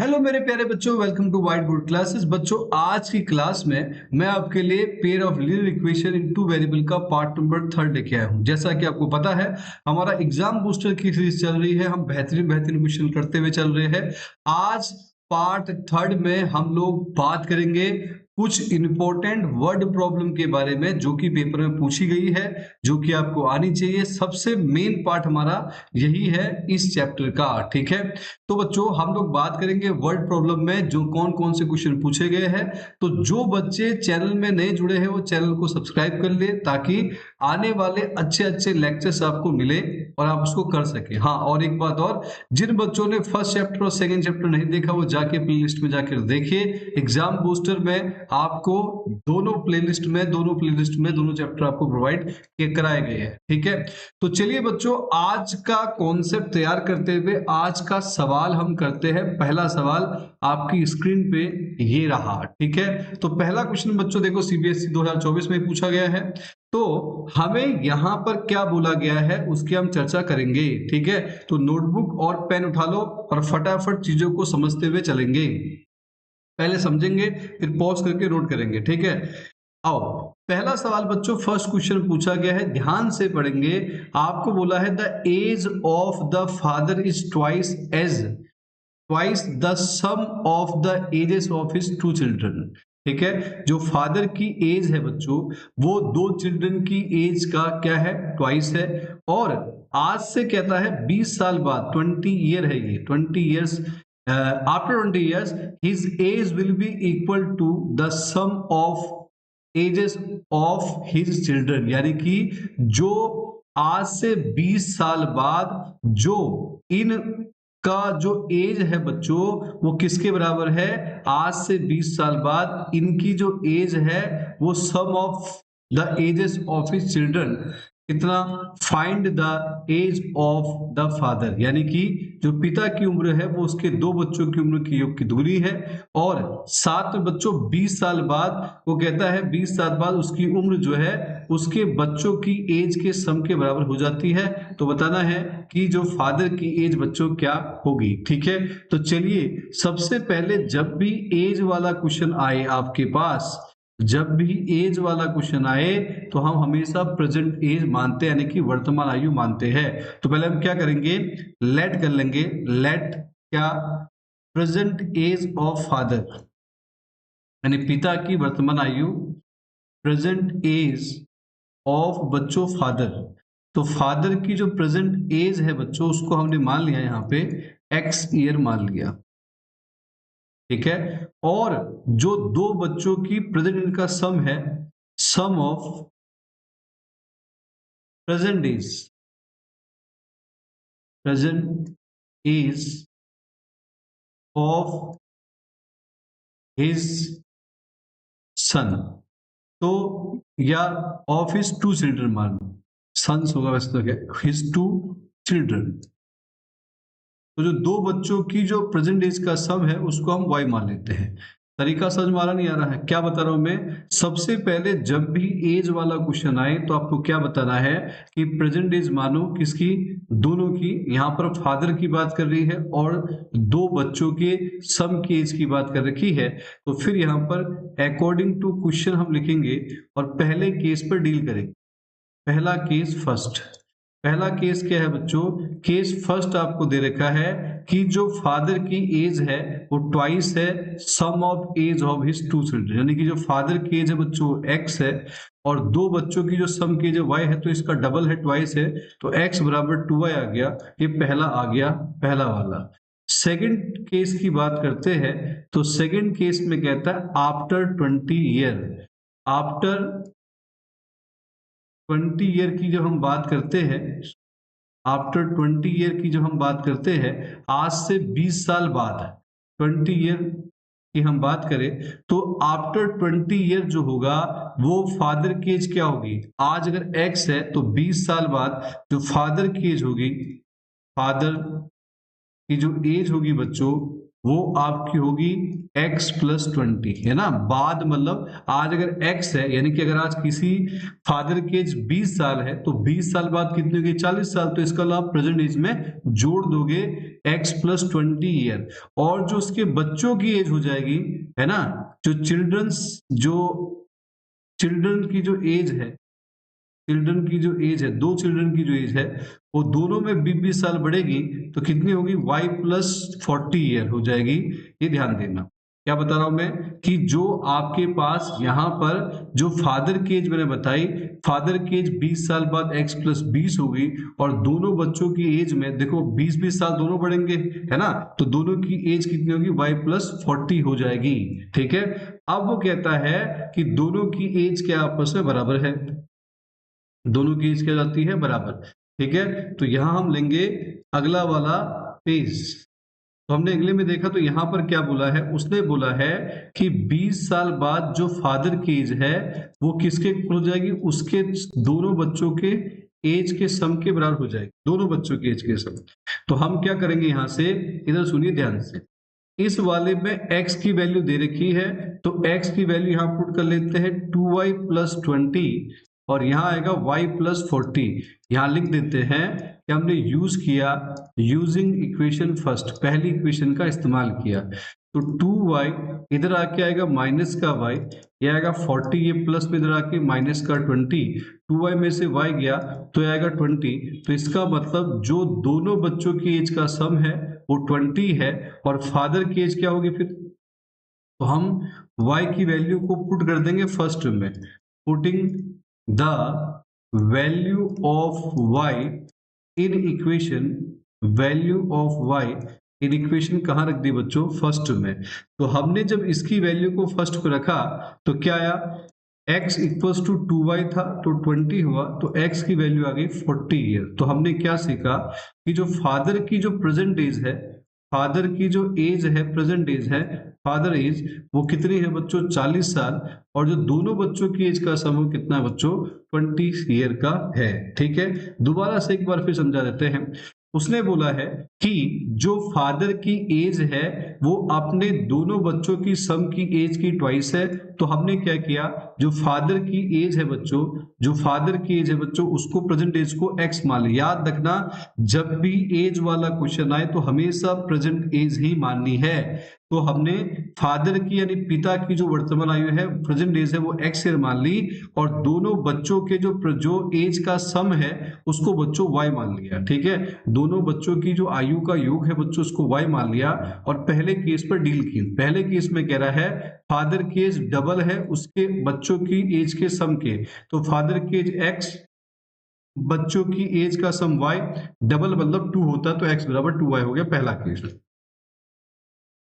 Hello मेरे प्यारे बच्चों, welcome to whiteboard classes. बच्चों, आज की क्लास में मैं आपके लिए pair of linear equation in two variable का पार्ट नंबर 3 लेके आया हूं। जैसा कि आपको पता है, हमारा एग्जाम बूस्टर की सीरीज चल रही है। हम बेहतरीन बेहतरीन क्वेश्चन करते हुए चल रहे हैं। आज पार्ट 3 में हम लोग बात करेंगे कुछ इंपॉर्टेंट वर्ड प्रॉब्लम के बारे में, जो कि पेपर में पूछी गई है, जो कि आपको आनी चाहिए। सबसे मेन पार्ट हमारा यही है इस चैप्टर का, ठीक है। तो बच्चों, हम लोग बात करेंगे वर्ड प्रॉब्लम में जो कौन कौन से क्वेश्चन पूछे गए हैं। तो जो बच्चे चैनल में नए जुड़े हैं वो चैनल को सब्सक्राइब कर ले, ताकि आने वाले अच्छे अच्छे लेक्चर्स आपको मिले और आप उसको कर सके। हाँ, और एक बात और, जिन बच्चों ने फर्स्ट चैप्टर और सेकंड चैप्टर नहीं देखा वो जाके प्लेलिस्ट में जाकर देखिए। एग्जाम बूस्टर में आपको दोनों प्लेलिस्ट में दोनों चैप्टर आपको प्रोवाइड कराए गए हैं, ठीक है। तो चलिए बच्चों, आज का कॉन्सेप्ट तैयार करते हुए आज का सवाल हम करते हैं। पहला सवाल आपकी स्क्रीन पे ये रहा, ठीक है। तो पहला क्वेश्चन बच्चों देखो, सीबीएसई 2024 में पूछा गया है। तो हमें यहां पर क्या बोला गया है उसकी हम चर्चा करेंगे, ठीक है। तो नोटबुक और पेन उठा लो और फटाफट चीजों को समझते हुए चलेंगे। पहले समझेंगे, फिर पॉज करके नोट करेंगे, ठीक है। आओ, पहला सवाल बच्चों, फर्स्ट क्वेश्चन पूछा गया है, ध्यान से पढ़ेंगे। आपको बोला है the age of the father is twice the sum of the ages of his two children. ठीक है, जो फादर की एज है बच्चों, वो दो चिल्ड्रन की एज का क्या है, ट्वाइस है। और आज से कहता है 20 साल बाद, 20 ईयर है ये, 20 years after 20 years his age will be equal to the sum of ages of his children. यानी कि जो आज से 20 साल बाद जो इन का जो एज है बच्चों, वो किसके बराबर है, आज से 20 साल बाद इनकी जो एज है वो sum of the ages of his children. कितना, find the age of the father. यानी कि जो पिता की उम्र है वो उसके दो बच्चों की उम्र की योग की दूरी है। और साथ में बच्चों 20 साल बाद वो कहता है 20 साल बाद उसकी उम्र जो है उसके बच्चों की एज के सम के बराबर हो जाती है। तो बताना है कि जो फादर की एज बच्चों क्या होगी, ठीक है। तो चलिए, सबसे पहले जब भी एज वाला क्वेश्चन आए आपके पास, जब भी एज वाला क्वेश्चन आए तो हम हमेशा प्रेजेंट एज मानते हैं, यानी कि वर्तमान आयु मानते हैं। तो पहले हम क्या करेंगे, लेट कर लेंगे। लेट क्या, प्रेजेंट एज ऑफ फादर, यानी पिता की वर्तमान आयु, प्रेजेंट एज ऑफ बच्चों फादर। तो फादर की जो प्रेजेंट एज है बच्चों, उसको हमने मान लिया यहाँ पे एक्स ईयर मान लिया, ठीक है। और जो दो बच्चों की प्रेजेंट एज का सम है, sum of present age, present age of his son. तो या ऑफ हिज टू चिल्ड्रन मान लो, सन्स होगा वैसे तो, क्या हिज टू चिल्ड्रन। तो जो दो बच्चों की जो प्रेजेंट एज का सम है उसको हम y मान लेते हैं। तरीका समझ में आ रहा नहीं आ रहा है, क्या बता रहा हूं मैं। सबसे पहले जब भी एज वाला क्वेश्चन आए तो आपको क्या बताना है कि प्रेजेंट एज मानो किसकी, दोनों की। यहां पर फादर की बात कर रही है और दो बच्चों के सम की एज की बात कर रखी है। तो फिर यहां पर अकॉर्डिंग टू क्वेश्चन हम लिखेंगे और पहले केस पर डील करेंगे। पहला केस फर्स्ट, पहला केस क्या है बच्चों, केस फर्स्ट आपको दे रखा है कि जो फादर की एज है वो ट्वाइस है sum of age of his two children. यानी कि जो फादर की एज है बच्चों एक्स है और दो बच्चों की जो सम की एज वाई है, तो इसका डबल है, ट्वाइस है। तो एक्स बराबर 2y आ गया, ये पहला आ गया, पहला वाला। सेकंड केस की बात करते हैं। तो सेकंड केस में कहता है आफ्टर 20 ईयर, आफ्टर 20 ईयर की जब हम बात करते हैं, आफ्टर 20 ईयर की जब हम बात करते हैं, आज से 20 साल बाद 20 ईयर की हम बात करें, तो आफ्टर 20 ईयर जो होगा वो फादर की एज क्या होगी। आज अगर एक्स है तो 20 साल बाद जो फादर की एज होगी, फादर की जो एज होगी बच्चों वो आपकी होगी x प्लस 20, है ना। बाद मतलब आज अगर x है, यानी कि अगर आज किसी फादर की एज 20 साल है तो 20 साल बाद कितनी होगी, 40 साल। तो इसका आप प्रेजेंट एज में जोड़ दोगे x प्लस 20 ईयर, और जो उसके बच्चों की एज हो जाएगी, है ना, जो चिल्ड्रन की जो एज है, चिल्ड्रन की जो एज है, दो चिल्ड्रन की जो एज है वो दोनों में 20 साल बढ़ेगी, तो कितनी होगी, y प्लस 40 ईयर हो जाएगी। ये ध्यान देना। क्या बता रहा हूं मैं कि जो आपके पास यहाँ पर जो फादर की एज मैंने बताई, फादर की एज 20 साल बाद x प्लस 20 होगी, और दोनों बच्चों की एज में देखो 20-20 साल दोनों बढ़ेंगे, है ना, तो दोनों की एज कितनी होगी, y प्लस 40 हो जाएगी। ठीक है, अब वो कहता है कि दोनों की एज क्या आपस में बराबर है, दोनों की एज क्या जाती है, बराबर। ठीक है, तो यहां हम लेंगे अगला वाला पेज। तो हमने अगले में देखा तो यहां पर क्या बोला है, उसने बोला है कि 20 साल बाद जो फादर की एज है वो किसके इक्वल हो जाएगी, उसके दोनों बच्चों के एज के सम के बराबर हो जाएगी, दोनों बच्चों के एज के सम। तो हम क्या करेंगे, यहां से इधर सुनिए ध्यान से, इस वाले में x की वैल्यू दे रखी है, तो x की वैल्यू यहां पुट कर लेते हैं 2y प्लस 20, और यहां आएगा y प्लस 40। यहां लिख देते हैं कि हमने यूज किया यूजिंग इक्वेशन फर्स्ट, पहली इक्वेशन का इस्तेमाल किया, तो 2y इधर आके आएगा माइनस का y, ये आएगा 40, ये प्लस में इधर आके माइनस का 20, 2y में से y गया तो आएगा 20। तो इसका मतलब जो दोनों बच्चों की एज का सम है वो 20 है, और फादर की एज क्या होगी फिर, तो हम y की वैल्यू को पुट कर देंगे फर्स्ट में, putting the value of y in equation, value of y in equation कहाँ रख दी बच्चों, फर्स्ट में। तो हमने जब इसकी वैल्यू को फर्स्ट को रखा तो क्या आया, x इक्वल्स टू 2y था तो 20 हुआ, तो x की वैल्यू आ गई 40 ईयर। तो हमने क्या सीखा कि जो फादर की जो प्रेजेंट एज है, फादर की जो एज है, प्रेजेंट एज है, फादर एज वो कितनी है बच्चों, 40 साल, और जो दोनों बच्चों की एज का सम कितना है बच्चों, 20 ईयर का है। ठीक है, दोबारा से एक बार फिर समझा देते हैं। उसने बोला है कि जो फादर की एज है वो अपने दोनों बच्चों की सम की एज की ट्वाइस है, तो हमने क्या किया, जो फादर की एज है बच्चों, जो फादर की एज है बच्चों, उसको प्रेजेंट एज को x मान लिया। याद रखना, जब भी एज वाला क्वेश्चन आए तो हमेशा प्रेजेंट एज ही माननी है। तो हमने फादर की यानी पिता की जो वर्तमान आयु है, प्रेजेंट एज है, वो x ईयर मान ली, और दोनों बच्चों के जो एज का सम है उसको बच्चों y मान लिया। ठीक है, दोनों बच्चों की जो आयु का योग है बच्चों उसको y मान लिया, और पहले केस पर डील की। पहले केस में कह रहा है फादर की एज डबल है उसके बच्चों की एज के सम के, तो फादर की एज x, बच्चों की एज का सम y, डबल मतलब 2 होता तो x बराबर 2y हो गया, पहला केस।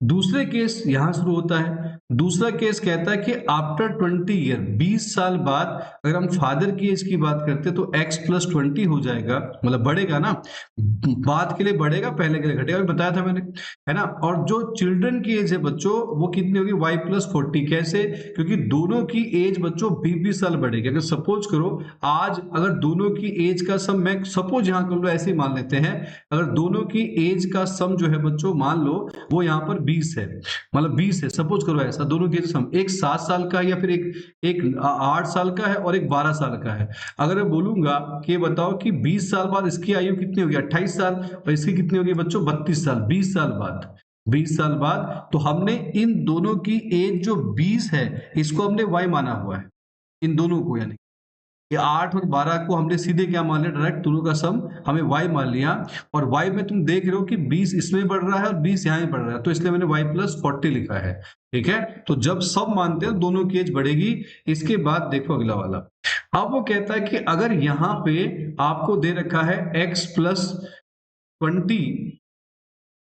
दूसरे केस यहां शुरू होता है। दूसरा केस कहता है कि आफ्टर 20 ईयर, 20 साल बाद अगर हम फादर की एज की बात करते तो x प्लस 20 हो जाएगा, मतलब बढ़ेगा ना, बाद के लिए बढ़ेगा, पहले के लिए घटेगा, बताया था मैंने, है ना। और जो चिल्ड्रन की एज है बच्चों वो कितनी होगी, y प्लस 40। कैसे, क्योंकि दोनों की एज बच्चों 20-20 साल बढ़ेगी। अगर सपोज करो आज अगर दोनों की एज का सम, मैं सपोज यहां कर लो ऐसे ही मान लेते हैं, अगर दोनों की एज का सम जो है बच्चों मान लो वो यहाँ पर 20 है, मतलब 20 है, सपोज करो ऐसा, दोनों के सम, एक 7 साल का है या फिर एक 8 साल का है और एक 12 साल का है। अगर मैं बोलूंगा कि बताओ कि 20 साल बाद इसकी आयु कितनी होगी, 28 साल, और इसकी कितनी होगी बच्चों, 32 साल, 20 साल बाद, 20 साल बाद। तो हमने इन दोनों की एज जो 20 है इसको हमने y माना हुआ है, इन दोनों को, यानी ये 8 और 12 को हमने सीधे क्या मान लिया, डायरेक्ट दोनों का सम हमें y मान लिया, और y में तुम देख रहे हो कि 20 इसमें बढ़ रहा है और 20 यहाँ ही बढ़ रहा है, तो इसलिए मैंने y प्लस 40 लिखा है। ठीक है, तो जब सब मानते हैं दोनों की एज बढ़ेगी। इसके बाद देखो अगला वाला, अब वो कहता है कि अगर यहाँ पे आपको दे रखा है x प्लस 20,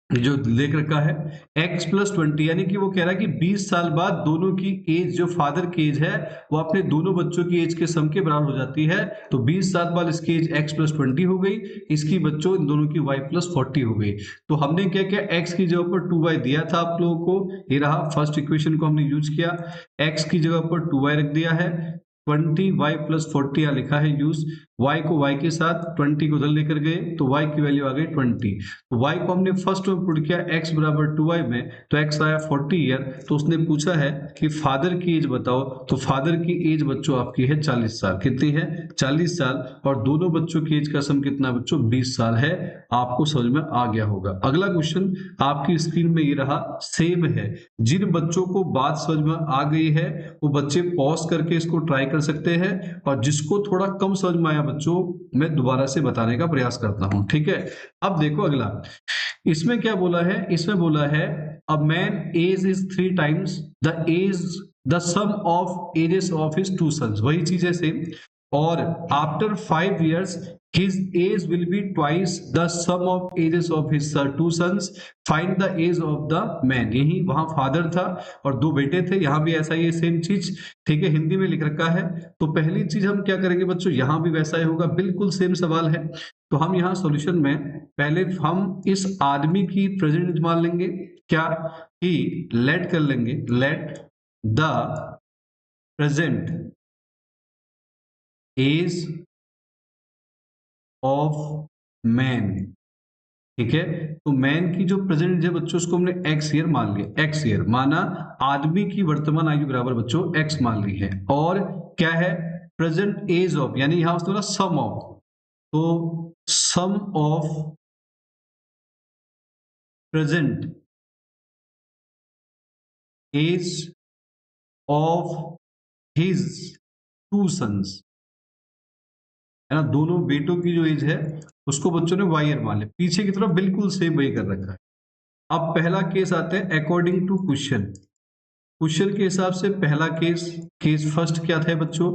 जो लेकर रखा है x प्लस 20, यानी कि वो कह रहा है कि 20 साल बाद दोनों की एज, जो फादर की एज है वो अपने दोनों बच्चों की एज के सम के बराबर हो जाती है। तो 20 साल बाद इसकी एज x प्लस 20 हो गई, इसकी बच्चों इन दोनों की y प्लस 40 हो गई। तो हमने क्या किया, x की जगह पर 2y दिया था आप लोगों को, ये रहा फर्स्ट इक्वेशन को हमने यूज किया, x की जगह पर 2y रख दिया है, 20y प्लस 40 लिखा है यूज, y को y के साथ 20 को उधर लेकर गए तो y की वैल्यू आ गई 20। तो y को हमने फर्स्ट में पुट किया x बराबर 2y में, तो x आया 40 ईयर। तो उसने पूछा है कि फादर की एज बताओ, तो फादर की एज बच्चों आपकी है 40 साल। कितनी है? 40 साल। और दोनों बच्चों की एज का सम कितना बच्चों? 20 साल है। आपको समझ में आ गया होगा। अगला क्वेश्चन आपकी स्क्रीन में ये रहा, सेम है। जिन बच्चों को बात समझ में आ गई है वो बच्चे पॉज करके इसको ट्राई कर सकते हैं, और जिसको थोड़ा कम समझ में आया बच्चों, मैं दोबारा से बताने का प्रयास करता हूं, ठीक है। अब देखो अगला, इसमें क्या बोला है? इसमें बोला है a man age is 3 times the sum of ages of his 2 sons. वही चीज है सेम। और after 5 years his age will be twice the sum of ages of his 2 sons. Find the age of the man. यही वहां father था और 2 बेटे थे, यहां भी ऐसा ही सेम चीज, ठीक है, हिंदी में लिख रखा है। तो पहली चीज हम क्या करेंगे बच्चों, यहां भी वैसा ही होगा, बिल्कुल सेम सवाल है। तो हम यहाँ सॉल्यूशन में पहले हम इस आदमी की प्रेजेंट एज मान लेंगे, क्या कि लेट कर लेंगे, let the present age of man, ठीक है। तो मैन की जो प्रेजेंट एज है बच्चों, उसको हमने एक्स ईयर मान लिया। एक्स ईयर माना आदमी की वर्तमान आयु बराबर बच्चों एक्स मान ली है। और क्या है? प्रेजेंट एज ऑफ, यानी यहां उसने बोला सम ऑफ, तो sum of present age of his 2 sons, है ना, दोनों बेटों की जो एज है उसको बच्चों ने वाई ईयर मान लिया। पीछे की तरफ बिल्कुल सेम वही कर रखा है। अब पहला केस आते हैं अकॉर्डिंग टू क्वेश्चन। क्वेश्चन के हिसाब से पहला केस फर्स्ट क्या था बच्चों?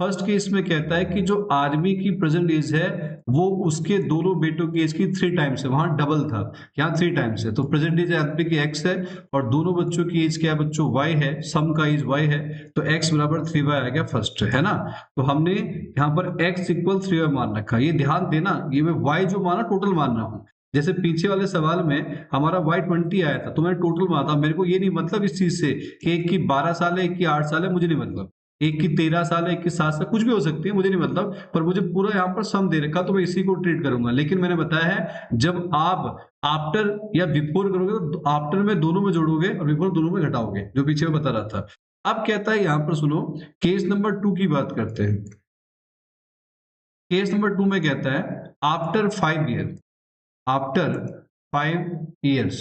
फर्स्ट केस में कहता है कि जो आदमी की प्रेजेंट एज है वो उसके दोनों बेटों की एज की 3 टाइम्स है। वहां डबल था, यहाँ 3 टाइम्स है। तो प्रेजेंट एज आदमी की एक्स है और दोनों बच्चों की एज क्या है बच्चों? वाई है। सम का एज वाई है, तो एक्स बराबर 3y आ गया फर्स्ट, है ना। तो हमने यहाँ पर x इक्वल 3y मान रखा। ये ध्यान देना, ये मैं y जो माना टोटल मान रहा हूँ। जैसे पीछे वाले सवाल में हमारा y20 आया था तो मैंने टोटल माना था। मेरे को ये नहीं मतलब इस चीज से कि एक की 12 साल है, एक की 8 साल है, मुझे नहीं मतलब। एक की 13 साल है, एक की 7 साल, कुछ भी हो सकती है, मुझे नहीं मतलब। पर मुझे पूरा यहाँ पर सम दे रखा तो मैं इसी को ट्रीट करूंगा। लेकिन मैंने बताया है जब आप आफ्टर या बिफोर करोगे तो आफ्टर में दोनों में जोड़ोगे और बिफोर दोनों में घटाओगे, जो पीछे में बता रहा था। अब कहता है यहाँ पर सुनो, केस नंबर 2 की बात करते हैं। केस नंबर 2 में कहता है आफ्टर 5 ईयर, आफ्टर 5 years।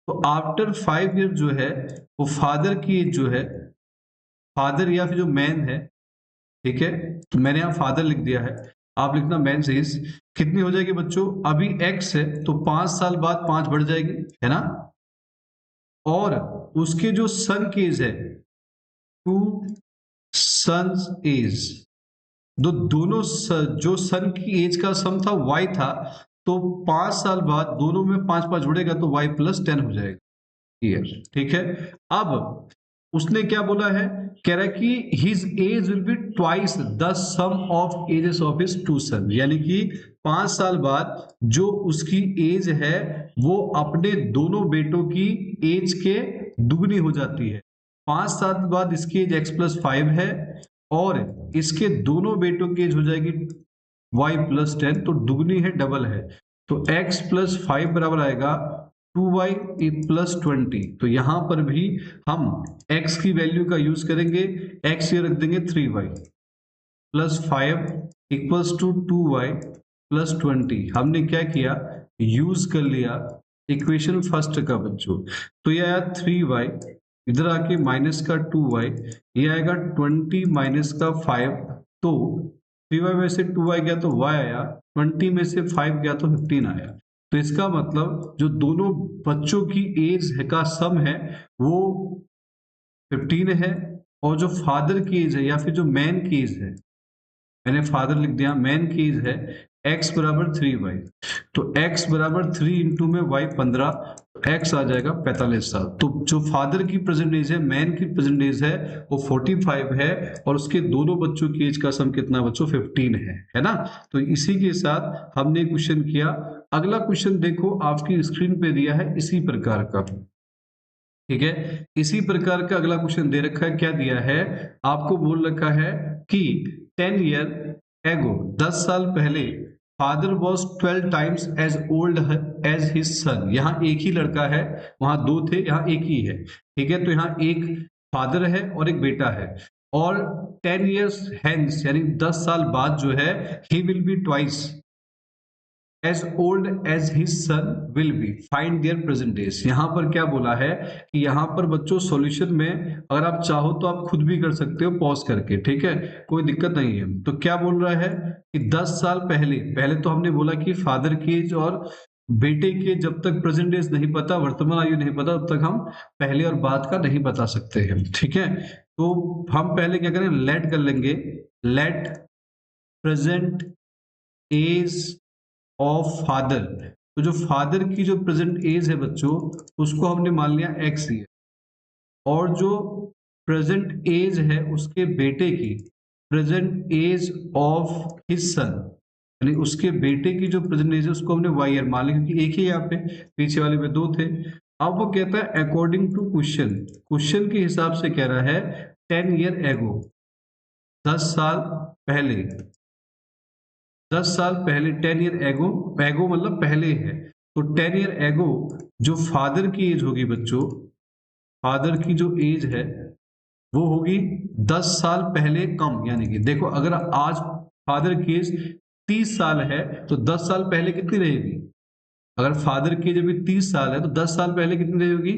तो आफ्टर 5 ईयर जो है वो फादर की एज जो है, फादर या फिर जो मैन है, ठीक है, तो मैंने यहाँ फादर लिख दिया है, आप लिखना मैन एज कितनी हो जाएगी बच्चों? अभी एक्स है तो 5 साल बाद 5 बढ़ जाएगी, है ना। और उसके जो सन की एज है 2 सन्स एज, दोनों जो सन की एज का सम था y था, तो 5 साल बाद दोनों में 5 जुड़ेगा तो y प्लस 10 हो जाएगा ईयर, ठीक है। अब उसने क्या बोला है? कह रहा है कि his age will be twice the sum of ages of his 2 son, यानी कि 5 साल बाद जो उसकी एज है वो अपने दोनों बेटों की एज के दुगनी हो जाती है। 5 साल बाद इसकी एज x+5 है और इसके दोनों बेटों की एज हो जाएगी y+10, तो दुगनी है, डबल है। तो x+5 बराबर आएगा 2y + 20। तो यहां पर भी हम x की वैल्यू का यूज करेंगे। x ये रख देंगे 3y + 5 = 2y + 20। हमने क्या किया? यूज कर लिया इक्वेशन फर्स्ट का बच्चों। तो ये आया 3y, इधर आके माइनस का 2y, ये आएगा 20 माइनस का 5। तो 3y में से 2y गया तो y आया, 20 में से 5 गया तो 15 आया। तो इसका मतलब जो दोनों बच्चों की एज का सम है वो 15 है, और जो फादर की एज है या फिर जो मैन की एज है, मैंने फादर लिख दिया, मैन की एज है x बराबर 3y। तो x बराबर 3 इंटू में y 15, x आ जाएगा 45 साल। तो जो फादर की प्रेजेंट एज है, मैन की प्रेजेंट एज है वो 45 है, और उसके दोनों बच्चों की एज का सम कितना बच्चों? 15 है ना। तो इसी के साथ हमने क्वेश्चन किया। अगला क्वेश्चन देखो आपकी स्क्रीन पे दिया है इसी प्रकार का, ठीक है। इसी प्रकार का अगला क्वेश्चन दे रखा है। क्या दिया है? आपको बोल रखा है कि 10 ईयर एगो 10 साल पहले father was 12 times as old as his son. यहाँ एक ही लड़का है, वहां दो थे, यहाँ एक ही है, ठीक है। तो यहाँ एक फादर है और एक बेटा है, और 10 years hence यानी 10 साल बाद जो है he will be twice as old as his son will be, find their present age. यहाँ पर क्या बोला है कि यहाँ पर बच्चों सॉल्यूशन में अगर आप चाहो तो आप खुद भी कर सकते हो पॉज करके, ठीक है, कोई दिक्कत नहीं है। तो क्या बोल रहा है कि 10 साल पहले, पहले तो हमने बोला कि फादर की एज और बेटे के जब तक प्रेजेंट एज नहीं पता, वर्तमान आयु नहीं पता, तब तक हम पहले और बाद का नहीं बता सकते हैं, ठीक है। तो हम पहले क्या करें, लेट कर लेंगे, let present age of father. तो जो फादर की जो प्रेजेंट एज है बच्चों, उसको हमने मान लिया एक्स ईयर, और जो प्रेजेंट एज है उसके बेटे की, present age of his son, यानी उसके बेटे की जो प्रेजेंट एज है उसको हमने वाई ईयर मान लिया, क्योंकि एक ही यहाँ पे, पीछे वाले में दो थे। अब वो कहता है अकॉर्डिंग टू क्वेश्चन, क्वेश्चन के हिसाब से कह रहा है 10 year एगो, 10 साल पहले, 10 साल पहले 10 year एगो, एगो मतलब पहले है, तो 10 year एगो जो फादर की एज होगी बच्चों, फादर की जो एज है वो होगी 10 साल पहले कम। यानी कि देखो, अगर आज फादर की एज 30 साल है तो 10 साल पहले कितनी रहेगी, अगर फादर की जब 30 साल है तो 10 साल पहले कितनी रहेगी,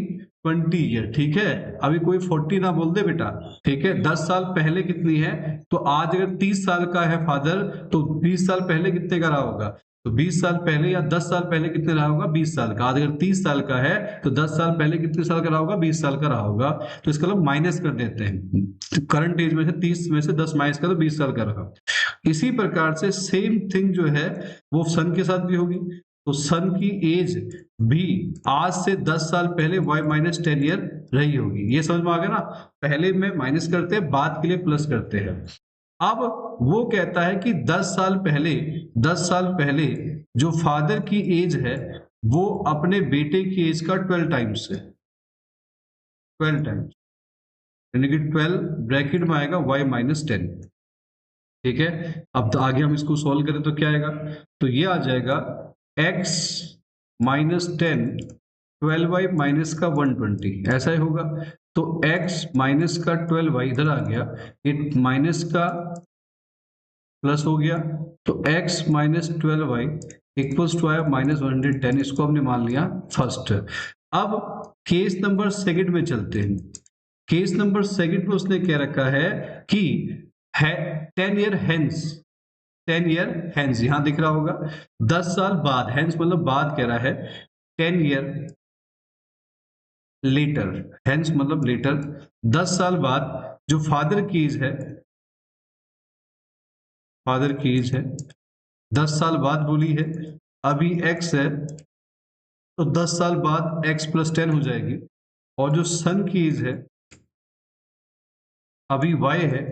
20 ईयर, ठीक है। अभी कोई 40 ना बोल दे बेटा, ठीक है। 10 साल पहले कितनी है, तो आज अगर 30 साल का है फादर तो 20 साल पहले कितने का रहा होगा, तो 20 साल पहले या 10 साल पहले कितने रहा होगा, 20 साल का। आज अगर 30 साल का है तो 10 साल पहले कितने साल का रहा होगा, 20 साल का रहा होगा। तो इसका लोग माइनस कर देते हैं, तो करंट एज में से 30 में से 10 माइनस कर तो 20 साल का रहा। इसी प्रकार से सेम थिंग जो है वो सन के साथ भी होगी। तो सन की एज भी आज से 10 साल पहले y माइनस 10 ईयर रही होगी। ये समझ में आ गया ना, पहले में माइनस करते हैं, बाद के लिए प्लस करते हैं। अब वो कहता है कि 10 साल पहले, 10 साल पहले जो फादर की एज है वो अपने बेटे की एज का 12 टाइम्स है, 12 टाइम्स, यानी कि 12 ब्रैकेट में आएगा y माइनस 10, ठीक है। अब तो आगे हम इसको सॉल्व करें तो क्या आएगा, तो ये आ जाएगा x माइनस 10, 12y माइनस का 120, ऐसा ही होगा। तो x माइनस का 12y इधर आ गया, ये माइनस का प्लस हो गया, तो x minus 12y equals to आया माइनस 110, इसको हमने मान लिया फर्स्ट। अब केस नंबर सेकंड में चलते हैं। केस नंबर सेकंड में उसने कह रखा है कि है 10 ईयर हेंस, 10 ईयर हेंस यहां दिख रहा होगा, 10 साल बाद, हेंस मतलब बाद कह रहा है, 10 ईयर लेटर, हेंस मतलब लेटर, 10 साल बाद जो फादर की एज है, फादर की एज है 10 साल बाद बोली है, अभी x है तो 10 साल बाद x प्लस 10 हो जाएगी, और जो सन की एज है अभी y है,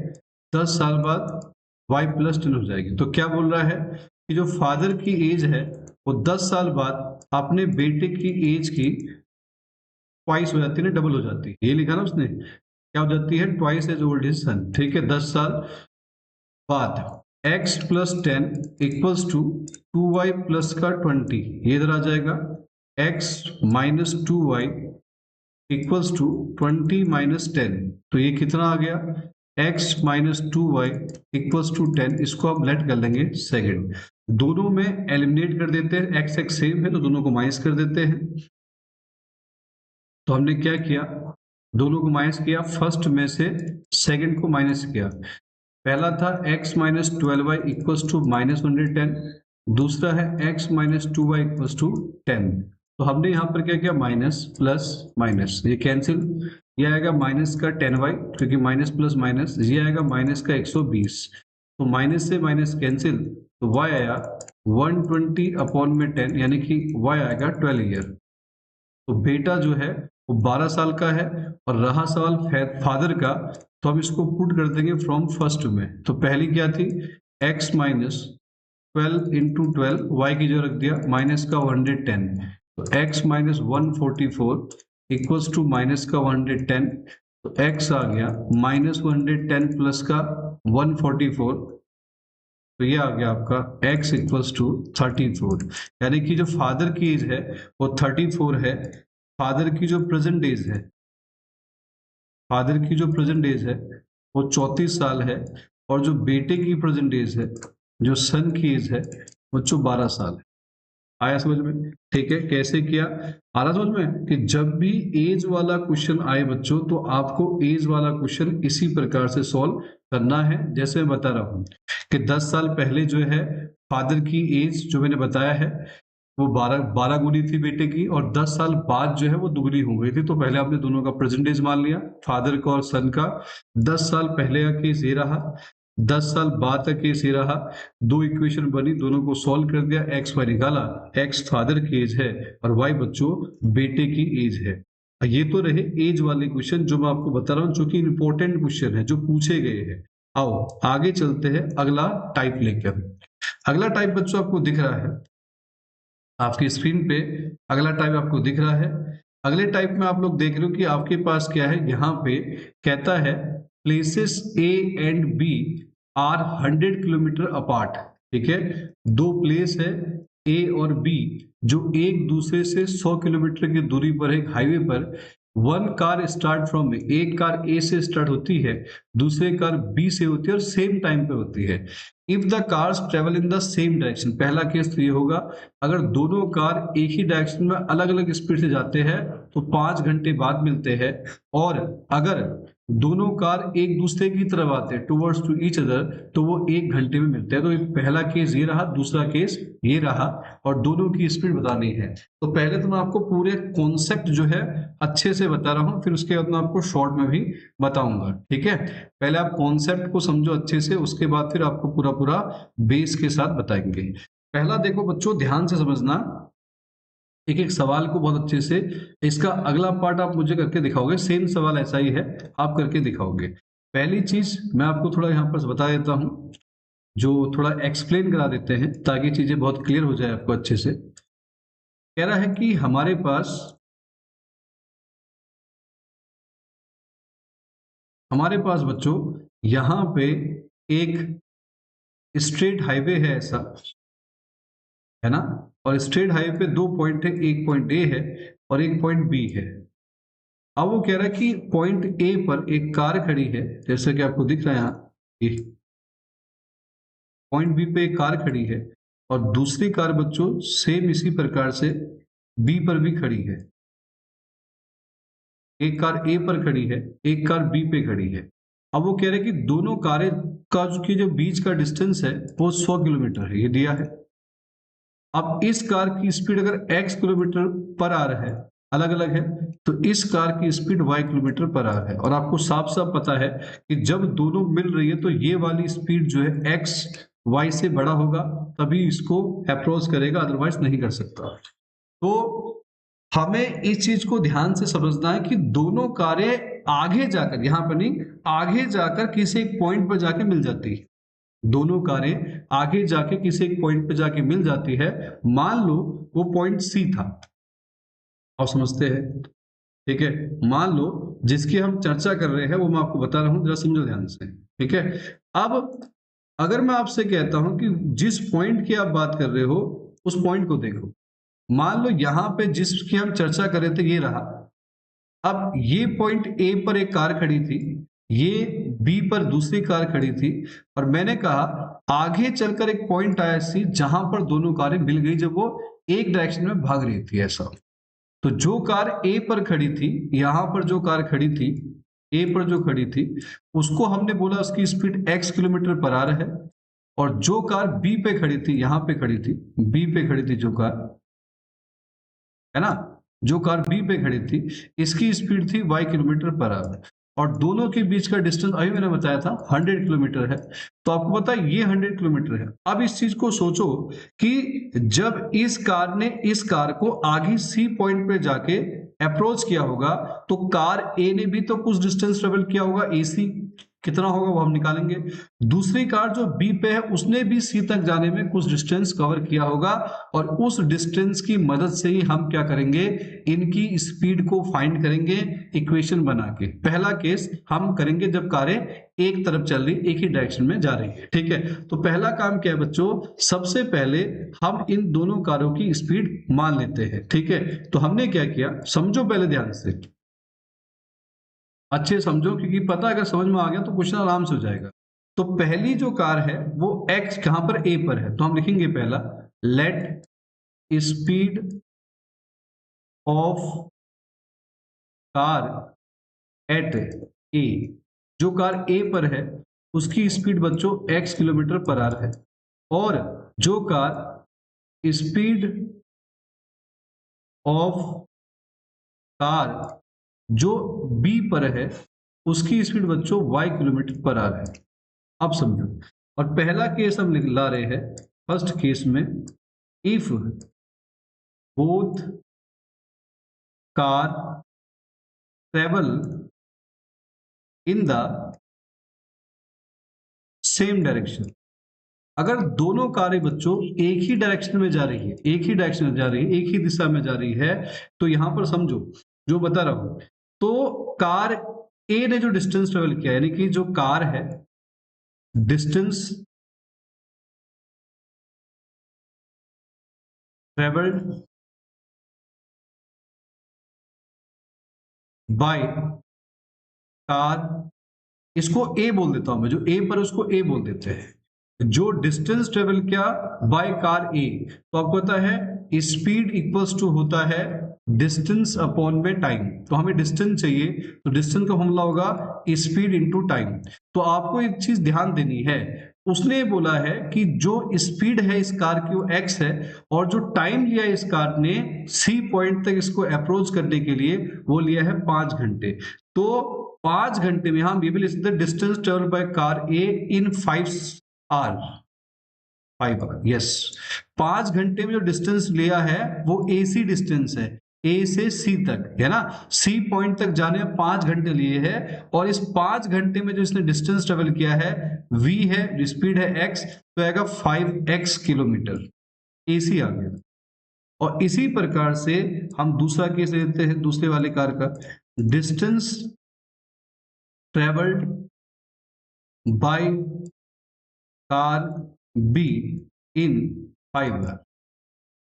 10 साल बाद y प्लस 10 हो जाएगी। तो क्या बोल रहा है कि जो फादर की एज है वो 10 साल बाद अपने बेटे की एज की ट्वाइस हो जाती है ना, डबल हो जाती है, ये लिखा ना उसने, क्या हो जाती है, twice as old his son, ठीक है। 10 साल बाद x plus 10 equals to 2y plus का 20, ये इधर आ जाएगा, x minus 2y equals to 20 minus 10, तो ये कितना आ गया, x minus 2y equals to 10, इसको आप लेट कर लेंगे सेकंड, दोनों में एलिमिनेट कर देते हैं, x x सेम है तो दोनों को माइनस कर देते हैं। तो हमने क्या किया, दोनों को माइनस किया, फर्स्ट में से सेकंड को माइनस किया। पहला था x minus 12y equals to minus 110, दूसरा है x minus 2y equals to 10। तो हमने यहाँ पर क्या किया, माइनस प्लस माइनस, ये कैंसिल, ये आएगा माइनस का 10y, क्योंकि माइनस प्लस माइनस, ये आएगा माइनस का 120, तो माइनस से माइनस कैंसिल, तो y आया 120 अपॉन में 10, यानी कि y आएगा 12 ईयर। तो बेटा जो है वो 12 साल का है, और रहा सवाल फादर का, तो हम इसको पुट कर देंगे फ्रॉम फर्स्ट में। तो पहली क्या थी, x माइनस 12 इंटू 12, वाई की जो रख दिया माइनस का 110, तो x minus 144 equals to minus का 110, तो x आ गया माइनस 110 प्लस का 144, तो ये आ गया आपका x इक्वल्स टू 34, यानी कि जो फादर की एज है वो 34 है, फादर की जो प्रेजेंट एज है, फादर की जो प्रेजेंट एज है वो 34 साल है, और जो बेटे की प्रेजेंट एज है, जो सन की एज है वो 12 साल है। आया समझ में? ठीक है, कैसे किया? आ रहा समझ में कि जब भी एज वाला क्वेश्चन आए बच्चों तो आपको एज वाला क्वेश्चन इसी प्रकार से सॉल्व करना है। जैसे मैं बता रहा हूं कि 10 साल पहले जो है फादर की एज जो मैंने बताया है वो 12 गुनी थी बेटे की, और 10 साल बाद जो है वो दुगनी हो गई थी। तो पहले आपने दोनों का प्रेजेंट एज मान लिया, फादर का और सन का। 10 साल पहले का केस ये रहा, 10 साल बाद का केस ये रहा। दो इक्वेशन बनी, दोनों को सॉल्व कर दिया, एक्स वाई निकाला, एक्स फादर की एज है और वाई बच्चों बेटे की एज है। ये तो रहे एज वाले क्वेश्चन जो मैं आपको बता रहा हूँ, जो कि इंपॉर्टेंट क्वेश्चन है, जो पूछे गए हैं। आओ आगे चलते हैं अगला टाइप लेकर। अगला टाइप बच्चों आपको दिख रहा है आपकी स्क्रीन पे, अगला टाइप आपको दिख रहा है। अगले टाइप में आप लोग देख रहे हो कि आपके पास क्या है, यहाँ पे कहता है places A and B are 100 kilometre apart. ठीक है, दो प्लेस है ए और बी जो एक दूसरे से 100 किलोमीटर की दूरी पर है, एक हाईवे पर। वन कार स्टार्ट फ्रॉम, एक कार ए से स्टार्ट होती है, दूसरे कार बी से होती है और सेम टाइम पे होती है। If the cars travel in the same direction, पहला केस तो ये होगा अगर दोनों कार एक ही डायरेक्शन में अलग अलग स्पीड से जाते हैं तो 5 घंटे बाद मिलते हैं, और अगर दोनों कार एक दूसरे की तरफ आते हैं टुवर्ड्स टू ईच अदर तो वो 1 घंटे में मिलते हैं। तो पहला केस ये रहा, दूसरा केस ये रहा, और दोनों की स्पीड बतानी है। तो पहले तो मैं आपको पूरे कॉन्सेप्ट जो है अच्छे से बता रहा हूं, फिर उसके बाद मैं आपको शॉर्ट में भी बताऊंगा। ठीक है, पहले आप कॉन्सेप्ट को समझो अच्छे से, उसके बाद फिर आपको पूरा पूरा बेस के साथ बताएंगे। पहला देखो बच्चों, ध्यान से समझना एक एक सवाल को बहुत अच्छे से। इसका अगला पार्ट आप मुझे करके दिखाओगे, सेम सवाल ऐसा ही है, आप करके दिखाओगे। पहली चीज मैं आपको थोड़ा यहाँ पर बता देता हूँ, जो थोड़ा एक्सप्लेन करा देते हैं ताकि चीजें बहुत क्लियर हो जाए आपको अच्छे से। कह रहा है कि हमारे पास बच्चों यहाँ पे एक स्ट्रेट हाईवे है ऐसा, है ना, और स्ट्रेट हाईवे पे दो पॉइंट है, एक पॉइंट ए है और एक पॉइंट बी है। अब वो कह रहा है कि पॉइंट ए पर एक कार खड़ी है, जैसे कि आपको दिख रहा है यहाँ, पॉइंट बी पे एक कार खड़ी है और दूसरी कार बच्चों सेम इसी प्रकार से बी पर भी खड़ी है। एक कार ए पर खड़ी है, एक कार बी पे खड़ी है। अब वो कह रहे हैं कि दोनों कारें का जो बीच का डिस्टेंस है वो 100 किलोमीटर है, ये दिया है। अब इस कार की स्पीड अगर x किलोमीटर पर आवर है, अलग अलग है, तो इस कार की स्पीड y किलोमीटर पर आवर है। और आपको साफ साफ पता है कि जब दोनों मिल रही है तो ये वाली स्पीड जो है x y से बड़ा होगा तभी इसको अप्रोच करेगा, अदरवाइज नहीं कर सकता। तो हमें इस चीज को ध्यान से समझना है कि दोनों कारें आगे जाकर, यहां पर नहीं, आगे जाकर किसी एक पॉइंट पर जाके मिल जाती है। दोनों कारें आगे जाके किसी एक पॉइंट पे जाके मिल जाती है। मान लो वो पॉइंट सी था, और समझते हैं, ठीक है, मान लो जिसकी हम चर्चा कर रहे हैं वो मैं आपको बता रहा हूं, जरा समझो ध्यान से। ठीक है, अब अगर मैं आपसे कहता हूं कि जिस पॉइंट की आप बात कर रहे हो उस पॉइंट को देखो, मान लो यहां पे जिसकी हम चर्चा कर रहे थे ये रहा। अब ये पॉइंट ए पर एक कार खड़ी थी, ये बी पर दूसरी कार खड़ी थी, और मैंने कहा आगे चलकर एक पॉइंट आया सी जहां पर दोनों कारें मिल गई जब वो एक डायरेक्शन में भाग रही थी ऐसा। तो जो कार ए पर खड़ी थी, यहां पर जो कार खड़ी थी ए पर जो खड़ी थी, उसको हमने बोला उसकी स्पीड x किलोमीटर पर आवर है। और जो कार बी पे खड़ी थी, यहां पे खड़ी थी, बी पे खड़ी थी जो कार, है ना, जो कार बी पे खड़ी थी इसकी स्पीड थी y किलोमीटर पर आवर, और दोनों के बीच का डिस्टेंस अभी मैंने बताया था 100 किलोमीटर है। तो आपको पता है ये 100 किलोमीटर है। अब इस चीज को सोचो कि जब इस कार ने इस कार को आगे सी पॉइंट पे जाके अप्रोच किया होगा तो कार ए ने भी तो कुछ डिस्टेंस ट्रेवल किया होगा AC, कितना होगा वो हम निकालेंगे। दूसरी कार जो बी पे है उसने भी सी तक जाने में कुछ डिस्टेंस कवर किया होगा और उस डिस्टेंस की मदद से ही हम क्या करेंगे, इनकी स्पीड को फाइंड करेंगे इक्वेशन बना के। पहला केस हम करेंगे जब कारें एक तरफ चल रही, एक ही डायरेक्शन में जा रही है, ठीक है। तो पहला काम क्या है बच्चों, सबसे पहले हम इन दोनों कारों की स्पीड मान लेते हैं, ठीक है। तो हमने क्या किया, समझो पहले ध्यान से, अच्छे समझो, क्योंकि पता अगर समझ में आ गया तो क्वेश्चन आराम से हो जाएगा। तो पहली जो कार है वो x कहां पर, a पर है, तो हम लिखेंगे पहला let speed of car eight a। जो कार a पर है उसकी स्पीड बच्चों x किलोमीटर पर आवर है, और जो कार स्पीड ऑफ कार जो b पर है उसकी स्पीड बच्चों y किलोमीटर पर आवर है। अब समझो, और पहला केस हम ला रहे हैं, फर्स्ट केस में if both car travel in the same direction. अगर दोनों कारें बच्चों एक ही डायरेक्शन में जा रही है, एक ही डायरेक्शन में जा रही है, एक ही दिशा में जा रही है, तो यहां पर समझो जो बता रहा हूं, तो कार ए ने जो डिस्टेंस ट्रेवल किया, यानी कि जो कार है डिस्टेंस ट्रेवल्ड बाय कार, इसको ए बोल देता हूं मैं, जो ए पर उसको ए बोल देते हैं। जो डिस्टेंस ट्रेवल किया बाय कार ए, तो आपको पता है स्पीड इक्वल्स टू होता है डिस्टेंस अपॉन में टाइम। तो हमें डिस्टेंस चाहिए, तो डिस्टेंस का फॉर्मूला होगा स्पीड इनटू टाइम। तो आपको एक चीज ध्यान देनी है, उसने बोला है कि जो स्पीड है इस कार की वो x है, और जो टाइम लिया इस कार ने सी पॉइंट तक इसको अप्रोच करने के लिए वो लिया है 5 घंटे। तो 5 घंटे में हम ये भी लिख सकते हैं distance travel by car A in 5 hour, 5 hour, yes. 5 घंटे में जो डिस्टेंस लिया है वो एसी डिस्टेंस है, ए से सी तक, है ना। सी पॉइंट तक जाने में 5 घंटे लिए है, और इस 5 घंटे में जो इसने डिस्टेंस ट्रेवल किया है v है, स्पीड है x, तो आएगा 5x किलोमीटर, एसी आ गया। और इसी प्रकार से हम दूसरा केस लेते हैं, दूसरे वाले कार का, distance travelled by car B in 5 hour.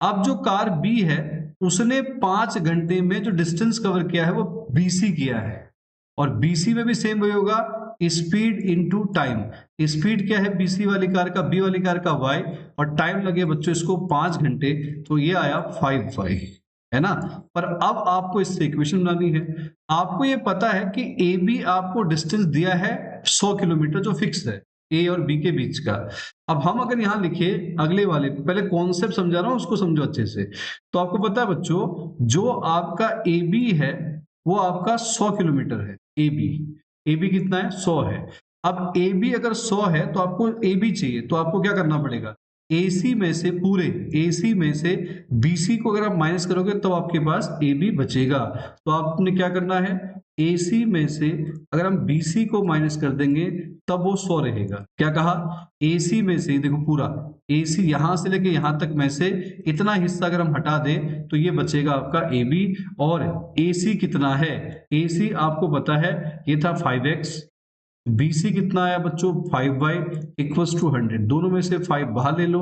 अब जो कार बी है उसने 5 घंटे में जो डिस्टेंस कवर किया है वो बीसी किया है, और बीसी में भी सेम वही होगा, स्पीड इनटू टाइम। स्पीड क्या है बीसी वाली कार का, बी वाली कार का y, और टाइम लगे बच्चों इसको 5 घंटे, तो ये आया 5y, है ना। पर अब आपको इससे इक्वेशन बनानी है। आपको ये पता है कि ए बी आपको डिस्टेंस दिया है 100 किलोमीटर जो फिक्स है ए और बी के बीच का। अब हम अगर यहां लिखे अगले वाले, पहले कॉन्सेप्ट समझा रहा हूं उसको समझो अच्छे से। तो आपको पता है बच्चों, जो आपका ए बी है वो आपका 100 किलोमीटर है, ए बी कितना है, 100 है। अब ए बी अगर 100 है तो आपको ए बी चाहिए, तो आपको क्या करना पड़ेगा, एसी में से, पूरे एसी में से बीसी को अगर आप माइनस करोगे तो आपके पास ए बी बचेगा। तो आपने क्या करना है, एसी में से अगर हम बीसी को माइनस कर देंगे तब वो 100 रहेगा। क्या कहा, एसी में से, देखो पूरा एसी यहां से लेके यहां तक में से इतना हिस्सा अगर हम हटा दें तो ये बचेगा आपका ए बी। और एसी कितना है, एसी आपको पता है ये था 5x, BC कितना आया बच्चों 5y इक्वल्स टू 100, दोनों में से 5 बाहर ले लो,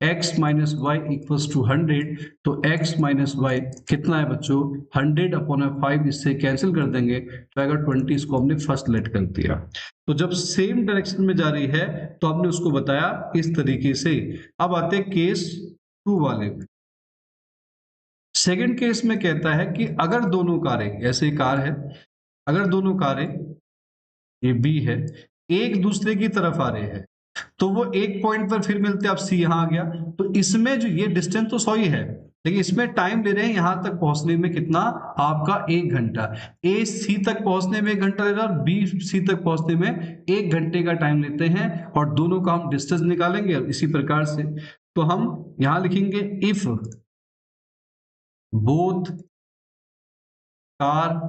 x minus y equals to 100, तो x माइनस वाई कितना है बच्चों 100 अपॉन 5, इससे कैंसिल कर देंगे तो आएगा 20, इसको हमने फर्स्ट लेट कर दिया। तो जब सेम डायरेक्शन में जा रही है तो हमने उसको बताया इस तरीके से। अब आते केस 2 वाले में। सेकेंड केस में कहता है कि अगर दोनों कारें, ऐसे कार है, अगर दोनों कारें ये बी है एक दूसरे की तरफ आ रहे हैं, तो वो एक पॉइंट पर फिर मिलते हैं। अब सी यहां आ गया, तो इसमें जो ये डिस्टेंस तो 100 ही है, लेकिन इसमें टाइम ले रहे हैं यहां तक पहुंचने में कितना, आपका 1 घंटा। ए सी तक पहुंचने में 1 घंटा ले रहा है और बी सी तक पहुंचने में 1 घंटे का टाइम लेते हैं, और दोनों का हम डिस्टेंस निकालेंगे इसी प्रकार से। तो हम यहां लिखेंगे if both car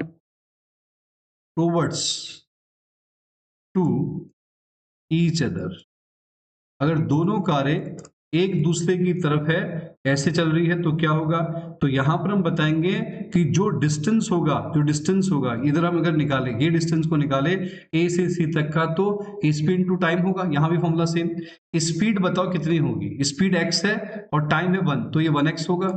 towards to each other. अगर दोनों कारें एक दूसरे की तरफ है, ऐसे चल रही है, तो क्या होगा? तो यहां पर हम बताएंगे कि जो डिस्टेंस होगा इधर हम अगर निकाले, ये डिस्टेंस को निकाले ए से सी तक का, तो स्पीड इनटू टाइम होगा। यहां भी फॉर्मूला सेम। स्पीड बताओ कितनी होगी? स्पीड x है और टाइम है 1, तो ये 1x होगा,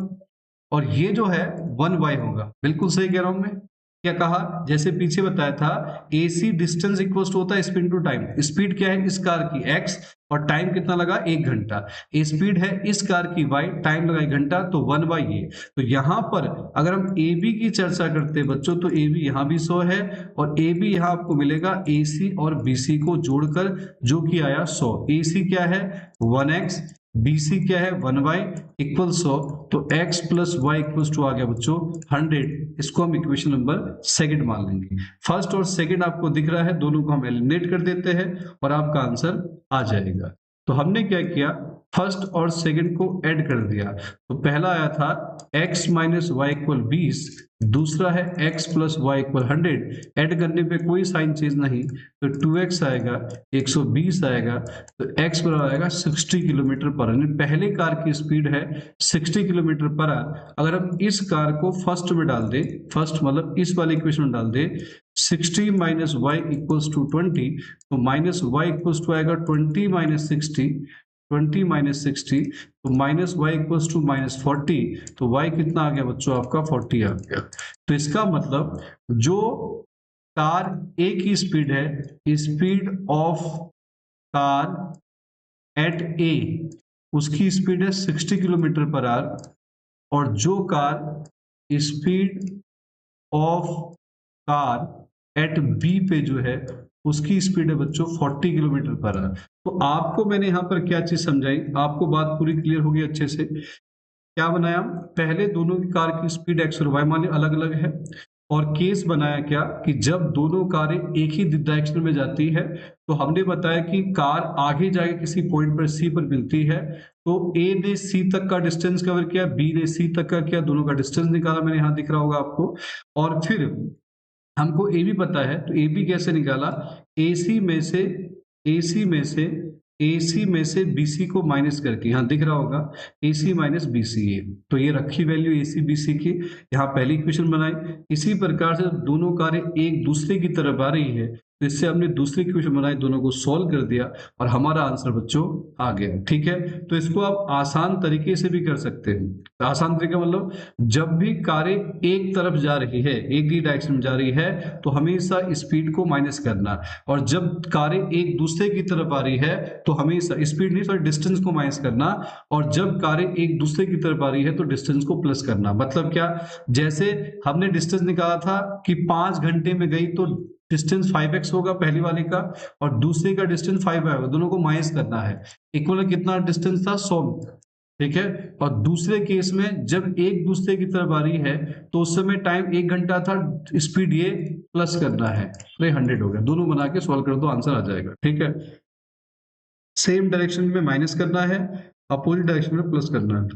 और ये जो है 1y होगा। बिल्कुल सही कह रहा हूं मैं। क्या कहा? जैसे पीछे बताया था, AC डिस्टेंस इक्वल टू होता है स्पीड टू टाइम। स्पीड क्या है इस कार की? x, और टाइम कितना लगा? 1 घंटा। स्पीड है इस कार की y, टाइम लगा 1 घंटा, तो 1/a। तो यहां पर अगर हम AB की चर्चा करते हैं बच्चों, तो AB यहां भी 100 है, और AB यहां आपको मिलेगा AC और BC को जोड़कर, जो कि आया 100। AC क्या है? 1x, BC क्या है? 1y इक्वल 100, तो x plus y equal to आ गया बच्चों 100। इसको हम इक्वेशन नंबर सेकंड मान लेंगे। फर्स्ट और सेकंड आपको दिख रहा है, दोनों को हम एलिमिनेट कर देते हैं और आपका आंसर आ जाएगा। तो हमने क्या किया? फर्स्ट और सेकंड को ऐड कर दिया। तो पहला आया था x माइनस वाई इक्वल 20, दूसरा है x plus y equal 100। Add करने पे कोई साइन चेंज नहीं, तो 2x आएगा, 120 आएगा, तो x बराबर आएगा 60 किलोमीटर पर आवर। पहले कार की स्पीड है 60 किलोमीटर पर आवर। अगर हम इस कार को फर्स्ट में डाल दे, फर्स्ट मतलब इस वाले इक्वेशन में डाल दे, 60 माइनस वाई इक्वल्स टू 20, तो माइनस वाई इक्वल्स टू आएगा 20 माइनस 60, 20 माइनस 60, तो minus y equals to minus 40, तो वाई कितना आ गया बच्चों? आपका 40 आ गया। तो इसका मतलब जो कार ए की स्पीड है, speed of car at A, उसकी स्पीड है 60 किलोमीटर पर आवर, और जो car speed of car at B पे जो है, उसकी स्पीड है बच्चों 40 किलोमीटर पर आवर। तो आपको मैंने यहां पर क्या चीज समझाई? आपको बात पूरी क्लियर होगी अच्छे से। क्या बनाया? पहले दोनों की कार की स्पीड एक्स और वाई मान ली अलग अलग है, और केस बनाया क्या कि जब दोनों कारें एक ही डायरेक्शन में जाती है, तो हमने बताया कि कार आगे जाके किसी पॉइंट पर सी पर मिलती है, तो ए ने सी तक का डिस्टेंस कवर किया, बी ने सी तक का किया, दोनों का डिस्टेंस निकाला, मैंने यहां दिख रहा होगा आपको। और फिर हमको ए बी पता है, तो ए बी कैसे निकाला? एसी में से एसी में से एसी में से बीसी को माइनस करके, यहाँ दिख रहा होगा एसी माइनस बीसी ए, तो ये रखी वैल्यू एसी बीसी की, यहाँ पहली इक्वेशन बनाई। इसी प्रकार से दोनों कारें एक दूसरे की तरफ आ रही है, तो इससे हमने दूसरी इक्वेशन बनाई, दोनों को सॉल्व कर दिया, और हमारा आंसर बच्चों आ गया। ठीक है, तो इसको आप आसान तरीके से भी कर सकते हैं। आसान तरीका मतलब, जब भी कारें एक तरफ जा रही है, एक ही डायरेक्शन में जा रही है, तो हमेशा स्पीड को माइनस करना, और जब कारें एक दूसरे की तरफ आ रही है, तो हमेशा स्पीड नहीं, सॉरी, डिस्टेंस को माइनस करना, और जब कारें एक दूसरे की तरफ आ रही है, तो डिस्टेंस को प्लस करना। मतलब क्या? जैसे हमने डिस्टेंस निकाला था कि 5 घंटे में गई, तो डिस्टेंस 5x होगा पहली वाली का, और दूसरे का डिस्टेंस 5 आएगा, दोनों को माइनस करना है। इक्वल कितना डिस्टेंस था? 100। ठीक है, और दूसरे केस में जब एक दूसरे की तरफ आ रही है, तो उस समय टाइम 1 घंटा था, स्पीड ये प्लस करना है, तो ये 100 हो गया। दोनों बना के सॉल्व कर दो, आंसर आ जाएगा। ठीक है, सेम डायरेक्शन में माइनस करना है, अपोजिट डायरेक्शन में प्लस करना है।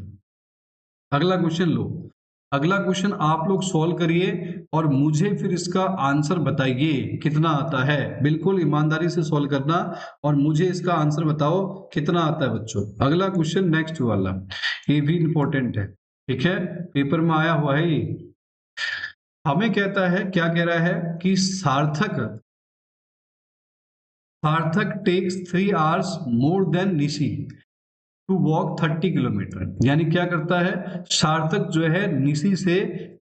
अगला क्वेश्चन लो। अगला क्वेश्चन आप लोग सॉल्व करिए, और मुझे फिर इसका आंसर बताइए कितना आता है। बिल्कुल ईमानदारी से सॉल्व करना, और मुझे इसका आंसर बताओ कितना आता है बच्चों। अगला क्वेश्चन नेक्स्ट वाला, ये भी इंपॉर्टेंट है। ठीक है, पेपर में आया हुआ है ये। हमें कहता है, क्या कह रहा है कि Sarthak takes 3 hours more than Nishi to walk 30 kilometre. यानी क्या करता है? सार्थक जो है निशी से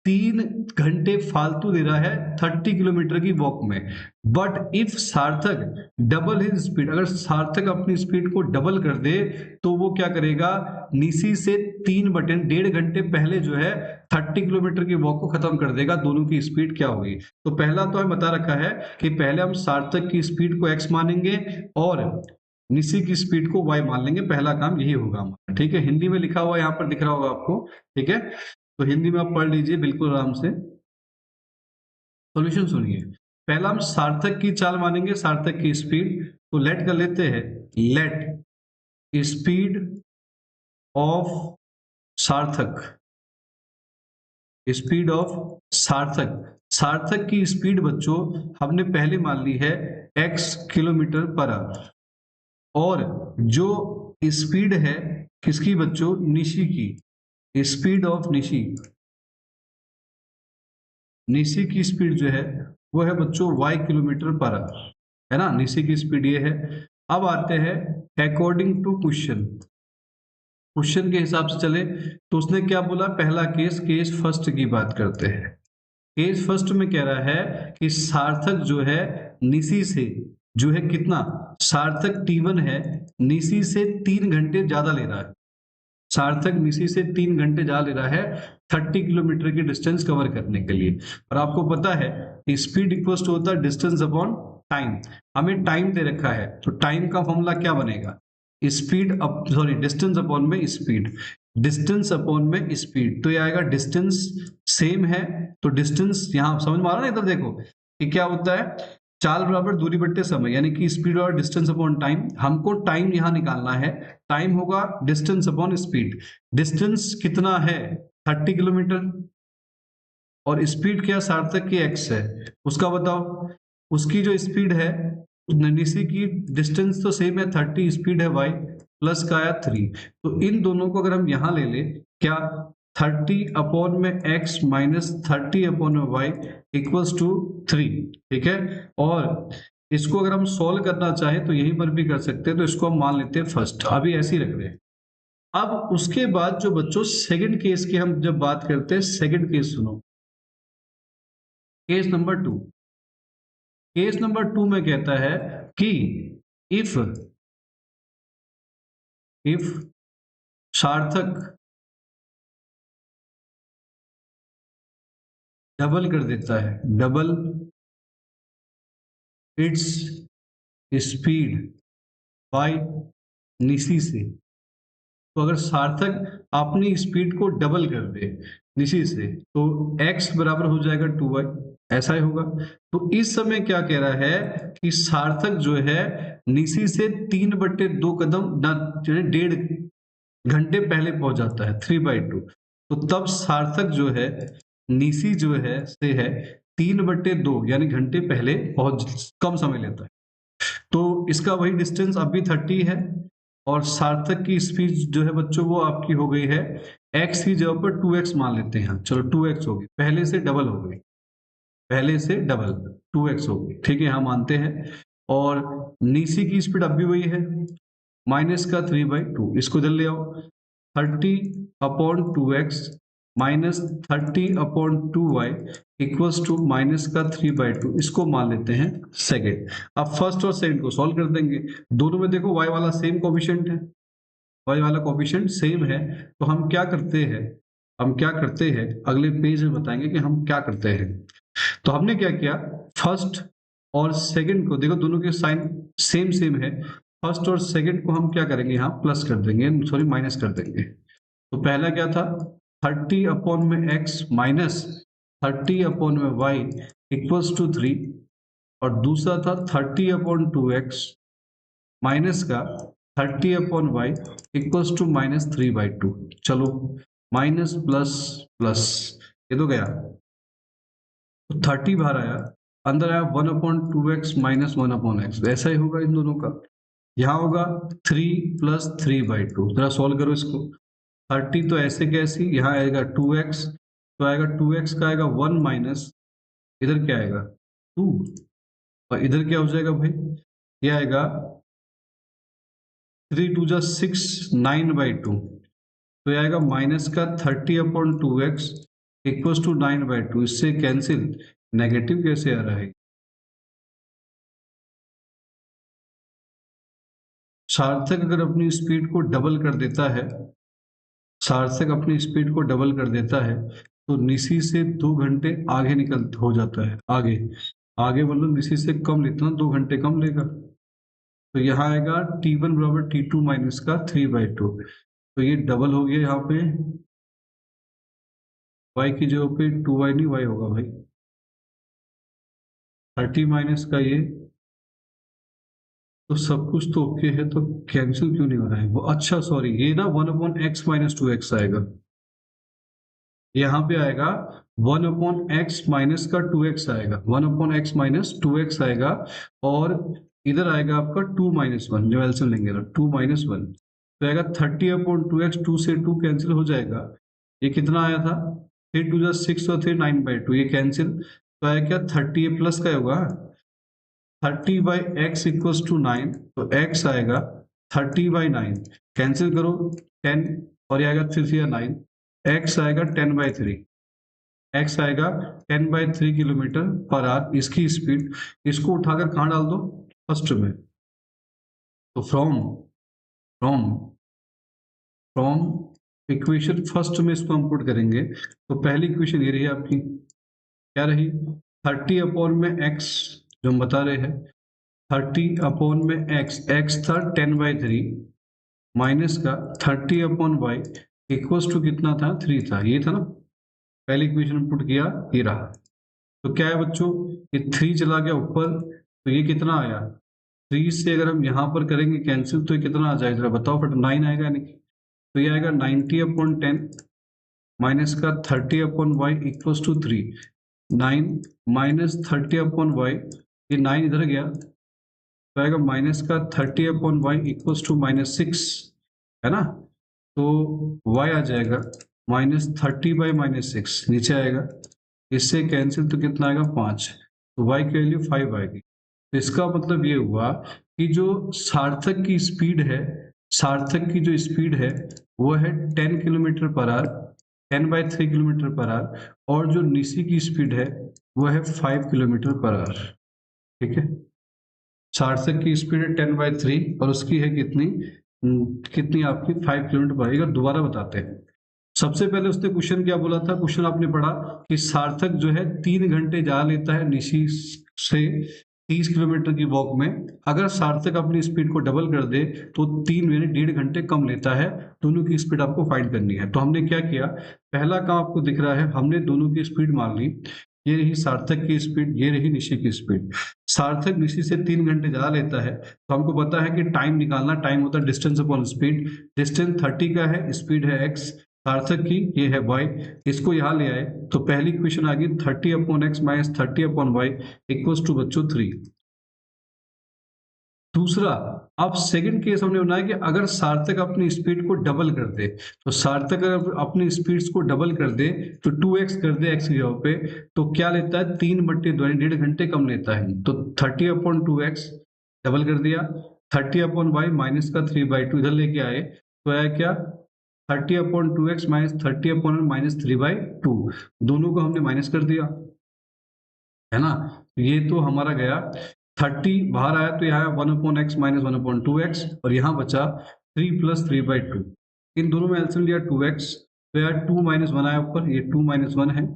3 घंटे फालतू दे रहा है 30 किलोमीटर की वॉक में। बट इफ सार्थक डबल हिज स्पीड, अगर सार्थक अपनी स्पीड को डबल कर दे, तो वो क्या करेगा? निशी से 3/1.5 घंटे पहले जो है 30 किलोमीटर की वॉक को खत्म कर देगा। दोनों की स्पीड क्या होगी? तो पहला तो हमें बता रखा है कि पहले हम सार्थक की स्पीड को x मानेंगे, और निशी की स्पीड को y मान लेंगे। पहला काम यही होगा हमारा। ठीक है, हिंदी में लिखा हुआ यहाँ पर दिख रहा होगा आपको। ठीक है, तो हिंदी में आप पढ़ लीजिए बिल्कुल आराम से। सॉल्यूशन सुनिए। पहला हम सार्थक की चाल मानेंगे, सार्थक की स्पीड, तो लेट कर लेते हैं। लेट स्पीड ऑफ सार्थक, स्पीड ऑफ सार्थक। सार्थक की स्पीड बच्चों हमने पहले मान ली है x किलोमीटर पर आवर, और जो स्पीड है किसकी बच्चों, निशी की, स्पीड ऑफ निशी, निशी की स्पीड जो है वो है बच्चों y किलोमीटर पर आवर, है ना, निशी की स्पीड ये है। अब आते हैं अकॉर्डिंग टू क्वेश्चन, क्वेश्चन के हिसाब से चले तो उसने क्या बोला, पहला केस, केस फर्स्ट की बात करते हैं। केस फर्स्ट में कह रहा है कि सार्थक जो है निशी से जो है कितना, सार्थक T1 है निशी से 3 घंटे ज्यादा ले रहा है, सार्थक निशी से 3 घंटे ज्यादा ले रहा है 30 किलोमीटर की डिस्टेंस कवर करने के लिए। और आपको पता है स्पीड इक्वल टू होता है डिस्टेंस अपॉन टाइम, हमें टाइम दे रखा है तो टाइम का फॉर्मूला क्या बनेगा, speed up sorry distance upon में स्पीड, डिस्टेंस अपॉन में स्पीड, तो ये आएगा डिस्टेंस सेम है तो डिस्टेंस, यहां समझ में आ रहा है ना, इधर देखो कि क्या होता है, चाल बराबर दूरी बट्टे समय, यानी कि स्पीड और डिस्टेंस अपॉन टाइम, हमको टाइम यहां निकालना है, टाइम होगा डिस्टेंस अपॉन स्पीड, डिस्टेंस कितना है 30 किलोमीटर, और स्पीड क्या सार्थक की x है, उसका बताओ, उसकी जो स्पीड है निशी की डिस्टेंस तो सेम है 30, स्पीड है y, प्लस का आया 3, तो इन दोनों को अगर हम यहां ले ले क्या, 30 अपॉन में x माइनस 30 अपॉन में y इक्वल्स टू 3, ठीक है। और इसको अगर हम सॉल्व करना चाहें तो यहीं पर भी कर सकते हैं, तो इसको हम मान लेते हैं फर्स्ट, अभी ऐसे ही रख रहे हैं। अब उसके बाद जो बच्चों सेकंड केस की हम जब बात करते हैं, सेकंड केस सुनो, केस नंबर 2, केस नंबर 2 में कहता है कि इफ सार्थक डबल कर देता है, double its speed bye Nishi से, तो अगर सार्थक अपनी स्पीड को डबल कर दे निशी से तो x बराबर हो जाएगा 2y, ऐसा ही होगा। तो इस समय क्या कह रहा है कि सार्थक जो है निशी से 3/2 कदम 1.5 घंटे पहले पहुंच जाता है, 3/2, तो तब सार्थक जो है निशी जो है से है 3/2 यानी घंटे पहले पहुंच, कम समय लेता है, तो इसका वही डिस्टेंस अब भी 30 है, और सार्थक की स्पीड जो है बच्चों वो आपकी हो गई है x की जगह पर 2x मान लेते हैं, चलो 2x होगी, पहले से डबल हो गई, पहले से डबल 2x हो गई, ठीक है, यहाँ मानते हैं। और निशी की स्पीड अब भी वही है, माइनस का 3/2, इसको इधर ले आओ, 30 upon 2x minus 30 upon 2y equals to minus का 3/2, इसको मान लेते हैं सेकेंड। अब फर्स्ट और सेकंड को सॉल्व कर देंगे, दोनों में देखो y वाला सेम कोफिशिएंट है, y वाला कोफिशिएंट सेम है, तो हम क्या करते हैं, हम क्या करते हैं अगले पेज में बताएंगे कि हम क्या करते हैं। तो हमने क्या किया, फर्स्ट और सेकंड को देखो दोनों के साइन सेम सेम है, फर्स्ट और सेकंड को हम क्या करेंगे, यहाँ प्लस कर देंगे, सॉरी माइनस कर देंगे। तो पहला क्या था 30 अपॉन में x माइनस 30 अपॉन में y इक्वल्स टू 3, और दूसरा था 30 अपॉन 2x माइनस का 30 upon y equals to minus 3/2, चलो माइनस प्लस प्लस, ये तो गया, तो 30 बाहर आया, अंदर आया 1/2x माइनस 1/x, ऐसा ही होगा इन दोनों का, यहाँ होगा 3 प्लस 3/2, जरा सॉल्व करो इसको, 30 तो ऐसे कैसी, यहाँ आएगा 2x, तो आएगा 2x का आएगा 1 माइनस, इधर क्या आएगा 2, और इधर क्या हो जाएगा भाई, ये आएगा 3 2 जा 6 9/2, तो ये आएगा माइनस का 30 अपॉन 2x इक्वल्स टू 9/2, इससे कैंसिल, नेगेटिव कैसे आ रहा है, सार्थक अगर अपनी स्पीड को डबल कर देता है, सार्थक अपनी स्पीड को डबल कर देता है तो निशी से 2 घंटे आगे निकल हो जाता है, आगे आगे मतलब निशी से कम लेता है, 2 घंटे कम लेगा, तो यहाँ आएगा T1 बराबर T2 माइनस का 3/2, तो ये डबल हो गया, यहाँ पे y की जगह पे 2y नहीं y होगा भाई, 30 माइनस का ये, तो सब कुछ तो ओके है, तो कैंसिल क्यों नहीं हो रहा है वो, अच्छा सॉरी, ये ना 1/x माइनस 2x आएगा, यहाँ पे आएगा 1/x माइनस का 2x आएगा, 1/x माइनस 2x आएगा, और इधर आएगा आपका 2 माइनस वन, जो एल्सियम लेंगे ना 2 माइनस वन, तो आएगा 30/2x, 2 से 2 कैंसिल हो जाएगा। ये कितना आया था, 3 2 6 और 3 9/2, ये कैंसिल, तो आया क्या 30 प्लस का होगा 30/x इक्वल्स टू 9, तो x आएगा 30/9, कैंसिल करो 10, और ये आएगा 3 3 9, x आएगा 10/3, x आएगा 10/3 किलोमीटर पर आवर इसकी स्पीड। इसको उठाकर कहाँ डाल दो, फर्स्ट में, तो from from from equation first में इसको हम पुट करेंगे, तो पहली इक्वेशन ये रही आपकी, क्या रही, 30 में x, जो हम बता रहे हैं 30 में x था 10/3 माइनस का 30/y इक्वल्स टू कितना था, 3 था, ये था ना, पहली इक्वेशन पुट किया, ये रहा। तो क्या है बच्चों, ये 3 चला गया ऊपर, तो ये कितना आया, 3 से अगर हम यहाँ पर करेंगे कैंसिल, तो ये कितना आ जाएगा, बताओ फट, 9 आएगा यानी, तो ये आएगा 90/10 माइनस का 30/y equals to 3, 9 minus 30/y, ये 9 इधर गया, तो आएगा माइनस का 30/y इक्वल्स टू -6, है ना, तो y आ जाएगा -30/-6, नीचे आएगा, इससे कैंसिल, तो कितना आएगा 5, तो y की वैल्यू 5 आएगी। तो इसका मतलब ये हुआ कि जो सार्थक की स्पीड है, सार्थक की जो स्पीड है वो है 10 किलोमीटर पर आवर, 10/3 किलोमीटर पर आवर, और जो निशी की स्पीड है वो है 5 किलोमीटर पर आवर। ठीक है, सार्थक की स्पीड है 10/3 और उसकी है कितनी, कितनी आपकी 5 किलोमीटर पर आवर। दोबारा बताते हैं, सबसे पहले उसने क्वेश्चन क्या बोला था, क्वेश्चन आपने पढ़ा कि सार्थक जो है 3 घंटे जा लेता है निशी से 30 किलोमीटर की वॉक में, अगर सार्थक अपनी स्पीड को डबल कर दे तो 3 मिनट 1.5 घंटे कम लेता है। दोनों की स्पीड आपको फाइंड करनी है। तो हमने क्या किया, पहला काम आपको दिख रहा है, हमने दोनों की स्पीड मान ली, ये रही सार्थक की स्पीड, ये रही निशी की स्पीड। सार्थक निशी से 3 घंटे ज्यादा लेता है, तो हमको पता है कि टाइम निकालना, टाइम होता है डिस्टेंस अपॉन स्पीड, डिस्टेंस 30 का है, स्पीड है x, सार्थक की ये है y, इसको यहाँ ले आए तो पहली इक्वेशन आ गई 30/x minus 30/y equals to बच्चों 3। दूसरा, अब सेकंड केस हमने बनाया कि अगर सार्थक अपनी स्पीड को डबल कर दे, तो सार्थक अगर अपनी स्पीड्स को डबल कर दे तो 2x कर दे x की जगह पे, तो क्या लेता है 3/2 यानी 1.5 घंटे कम लेता है। तो 30/2x डबल कर दिया, 30/y माइनस का 3/2 इधर लेके आए, तो आया क्या 30/2x माइनस 30/1 माइनस 3/2, दोनों को हमने माइनस कर दिया, है ना। ये तो हमारा गया 30 बाहर आया, तो यहाँ 1/x माइनस 1/2x, और यहाँ बचा 3 प्लस 3/2, इन दोनों में एलसीएम लिया 2x, तो यार 2 माइनस 1 आया ऊपर, ये 2 माइनस 1 है,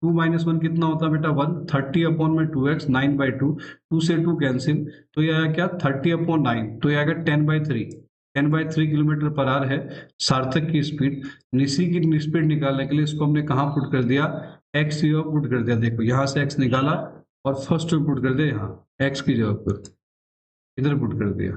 2 माइनस 1 कितना होता है बेटा 1, 30/2x 9/2, 2 से 2 कैंसिल, तो ये आया क्या 30/9, तो ये आएगा 10/3, 10/3 किलोमीटर पर आवर है सार्थक की स्पीड। निशी की स्पीड निकालने के लिए इसको हमने कहाँ पुट कर दिया, x की जगह पुट कर दिया, देखो यहाँ से x निकाला और फर्स्ट में पुट कर दिया, यहाँ x की जगह पर इधर पुट कर दिया,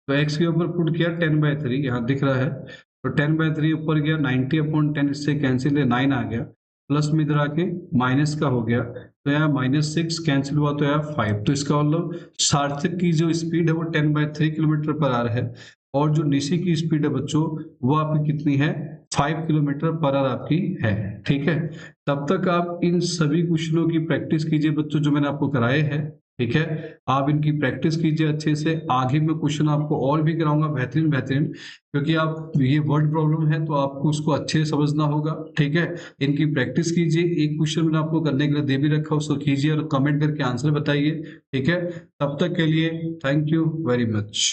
तो x के ऊपर पुट किया 10/3, यहाँ दिख रहा है, तो 10/3 ऊपर गया, 90/10 इससे कैंसिल है, 9 आ गया, प्लस में इधर आके माइनस का हो गया, तो यहाँ -6 कैंसिल हुआ, तो यहाँ 5, तो इसका मतलब सार्थक की जो स्पीड है वो 10/3 किलोमीटर पर आवर है, और जो निशी की स्पीड है बच्चों वो आपकी कितनी है 5 किलोमीटर पर आवर आपकी है। ठीक है, तब तक आप इन सभी क्वेश्चनों की प्रैक्टिस कीजिए बच्चों, जो मैंने आपको कराए हैं। ठीक है, आप इनकी प्रैक्टिस कीजिए अच्छे से, आगे मैं क्वेश्चन आपको और भी कराऊंगा बेहतरीन बेहतरीन, क्योंकि आप ये वर्ड प्रॉब्लम है तो आपको उसको अच्छे से समझना होगा। ठीक है, इनकी प्रैक्टिस कीजिए, एक क्वेश्चन मैंने आपको करने के लिए दे भी रखा, उसको कीजिए और कमेंट करके आंसर बताइए। ठीक है, तब तक के लिए थैंक यू वेरी मच।